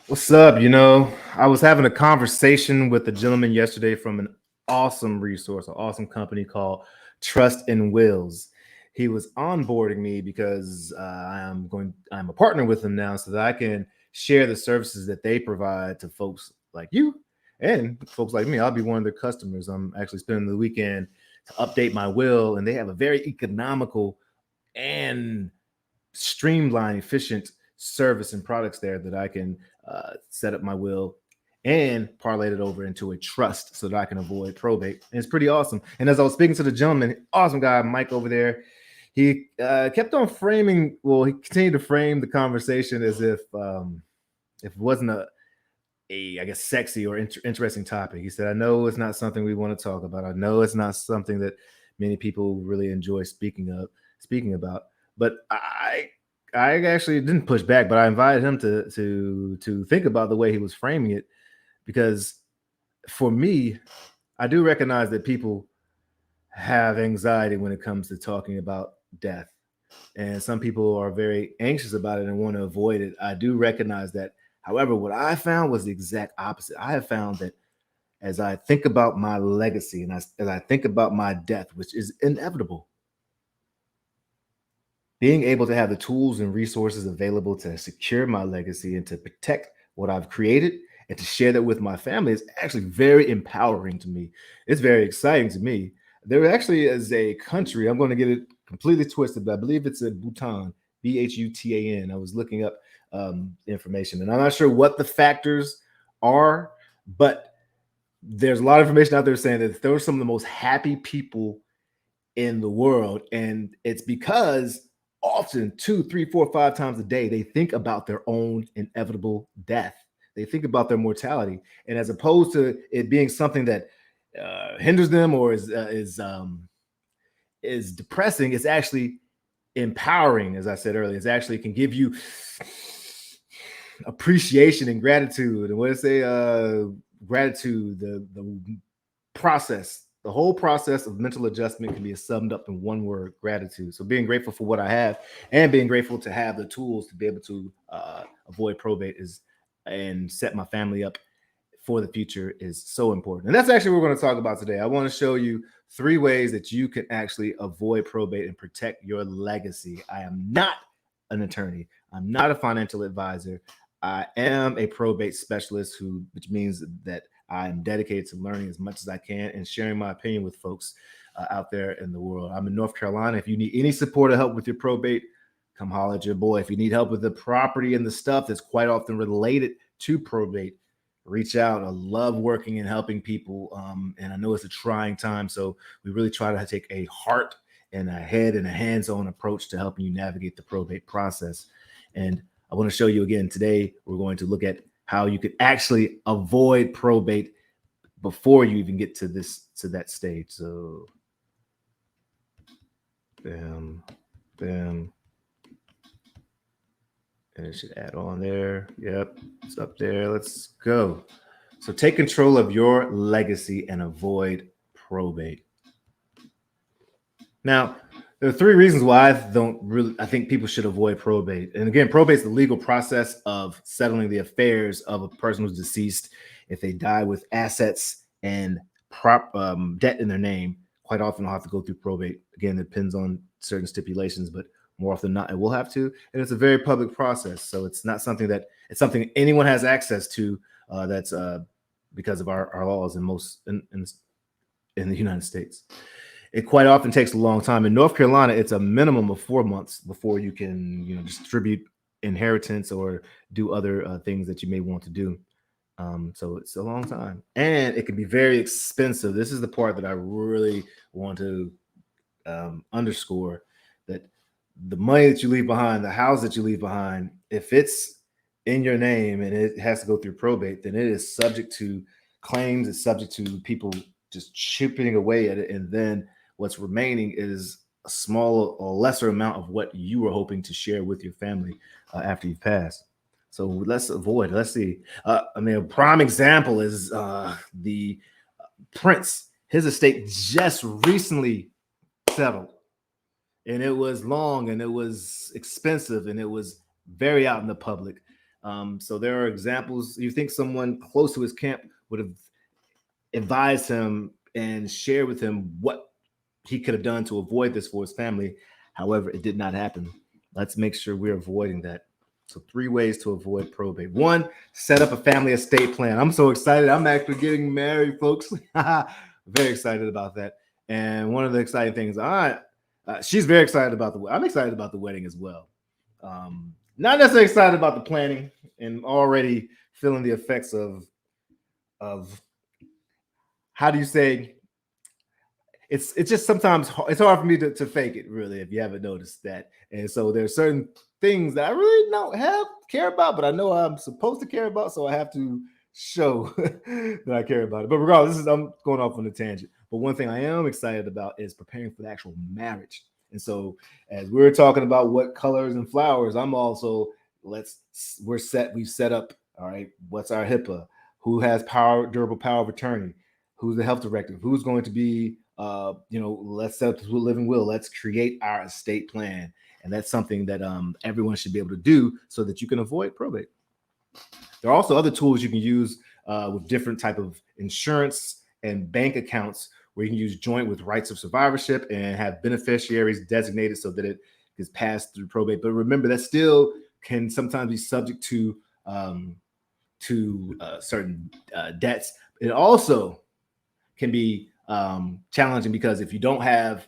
What's up? I was having a conversation with a gentleman yesterday from an awesome resource, an awesome company called Trust and Wills. He was onboarding me because I'm a partner with them now so that I can share the services that they provide to folks like you and folks like me. I'll be one of their customers. I'm actually spending the weekend to update my will, and they have a very economical and streamlined, efficient service and products there that I can set up my will and parlay it over into a trust so that I can avoid probate. And it's pretty awesome. And as I was speaking to the gentleman, awesome guy, Mike over there, he kept on framing, well, he continued to frame the conversation as if it wasn't I guess, sexy or interesting topic. He said, I know it's not something we want to talk about. I know it's not something that many people really enjoy speaking about. But I actually didn't push back, but I invited him to think about the way he was framing it, because for me, I do recognize that people have anxiety when it comes to talking about death. And some people are very anxious about it and want to avoid it. I do recognize that. However, what I found was the exact opposite. I have found that as I think about my legacy and as I think about my death, which is inevitable, being able to have the tools and resources available to secure my legacy and to protect what I've created and to share that with my family is actually very empowering to me. It's very exciting to me. There actually is a country, I'm going to get it completely twisted, but I believe it's in Bhutan, Bhutan. I was looking up information, and I'm not sure what the factors are, but there's a lot of information out there saying that those are some of the most happy people in the world. And it's because often 2, 3, 4, 5 times a day, they think about their own inevitable death. They think about their mortality. And as opposed to it being something that hinders them or is depressing, it's actually empowering. As I said earlier, it's actually can give you appreciation and gratitude. And what I say, gratitude, the process, the whole process of mental adjustment can be summed up in one word: gratitude. So being grateful for what I have and being grateful to have the tools to be able to avoid probate is and set my family up for the future is so important. And that's actually what we're going to talk about today. I want to show you 3 ways that you can actually avoid probate and protect your legacy. I am not an attorney. I'm not a financial advisor. I am a probate specialist, which means that I'm dedicated to learning as much as I can and sharing my opinion with folks out there in the world. I'm in North Carolina. If you need any support or help with your probate, come holler at your boy. If you need help with the property and the stuff that's quite often related to probate, reach out. I love working and helping people. And I know it's a trying time. So we really try to take a heart and a head and a hands-on approach to helping you navigate the probate process. And I want to show you again today, we're going to look at how you could actually avoid probate before you even get to that stage. So bam, bam. And it should add on there. Yep, it's up there. Let's go. So take control of your legacy and avoid probate. Now, there are 3 reasons why I think people should avoid probate. And again, probate is the legal process of settling the affairs of a person who's deceased. If they die with assets and debt in their name, quite often they'll have to go through probate. Again, it depends on certain stipulations, but more often than not, it will have to. And it's a very public process. So it's not something it's something anyone has access to. That's because of our laws in the United States. It quite often takes a long time. In North Carolina, it's a minimum of 4 months before you can, distribute inheritance or do other things that you may want to do. So it's a long time, and it can be very expensive. This is the part that I really want to underscore: that the money that you leave behind, the house that you leave behind, if it's in your name and it has to go through probate, then it is subject to claims. It's subject to people just chipping away at it, and then what's remaining is a small or lesser amount of what you were hoping to share with your family after you've passed. So let's avoid. Let's see. A prime example is the Prince. His estate just recently settled, and it was long and it was expensive and it was very out in the public. So there are examples. You think someone close to his camp would have advised him and shared with him what he could have done to avoid this for his family. However, it did not happen. Let's make sure we're avoiding that. So 3 ways to avoid probate. 1, set up a family estate plan. I'm so excited. I'm actually getting married, folks. Very excited about that. And one of the exciting things, she's very excited about I'm excited about the wedding as well. Not necessarily excited about the planning and already feeling the effects of how do you say, it's just sometimes it's hard for me to fake it, really, if you haven't noticed that. And so there's certain things that I really don't care about, but I know I'm supposed to care about, so I have to show that I care about it. But regardless, I'm going off on a tangent. But one thing I am excited about is preparing for the actual marriage. And so as we're talking about what colors and flowers, I'm also we've set up, all right, what's our HIPAA? Who has durable power of attorney? Who's the health director? Who's going to be let's set up the living will. Let's create our estate plan. And that's something that everyone should be able to do so that you can avoid probate. There are also other tools you can use with different type of insurance and bank accounts where you can use joint with rights of survivorship and have beneficiaries designated so that it is passed through probate. But remember, that still can sometimes be subject to certain debts. It also can be challenging because if you don't have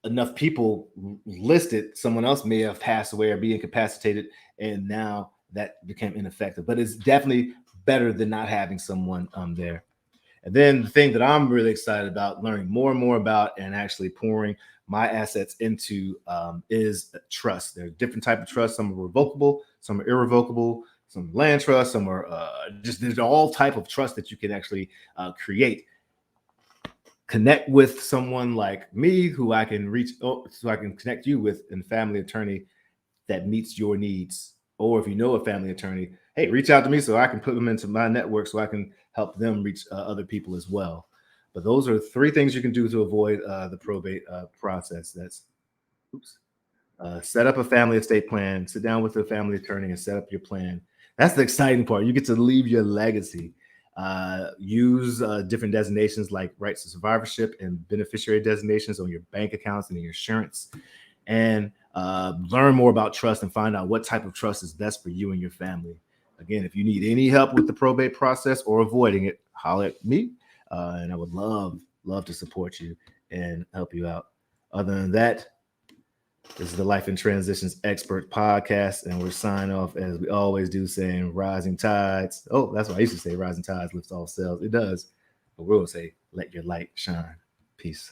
enough people listed, someone else may have passed away or be incapacitated, and now that became ineffective. But it's definitely better than not having someone there. And then the thing that I'm really excited about learning more and more about and actually pouring my assets into is trust. There are different types of trust. Some are revocable, some are irrevocable, some land trust, some are there's all type of trust that you can actually create. Connect with someone like me who I can so I can connect you with a family attorney that meets your needs. Or if you know a family attorney, hey, reach out to me so I can put them into my network so I can help them reach other people as well. But those are 3 things you can do to avoid the probate process. That's set up a family estate plan, sit down with a family attorney and set up your plan. That's the exciting part. You get to leave your legacy. Use different designations like rights to survivorship and beneficiary designations on your bank accounts and your insurance, and learn more about trust and find out what type of trust is best for you and your family. Again, if you need any help with the probate process or avoiding it, holler at me, and I would love to support you and help you out. Other than that, this is the Life in Transitions Expert Podcast, and we're signing off as we always do, saying rising tides. Oh, that's what I used to say, rising tides lifts all sails. It does. But we'll say, let your light shine. Peace.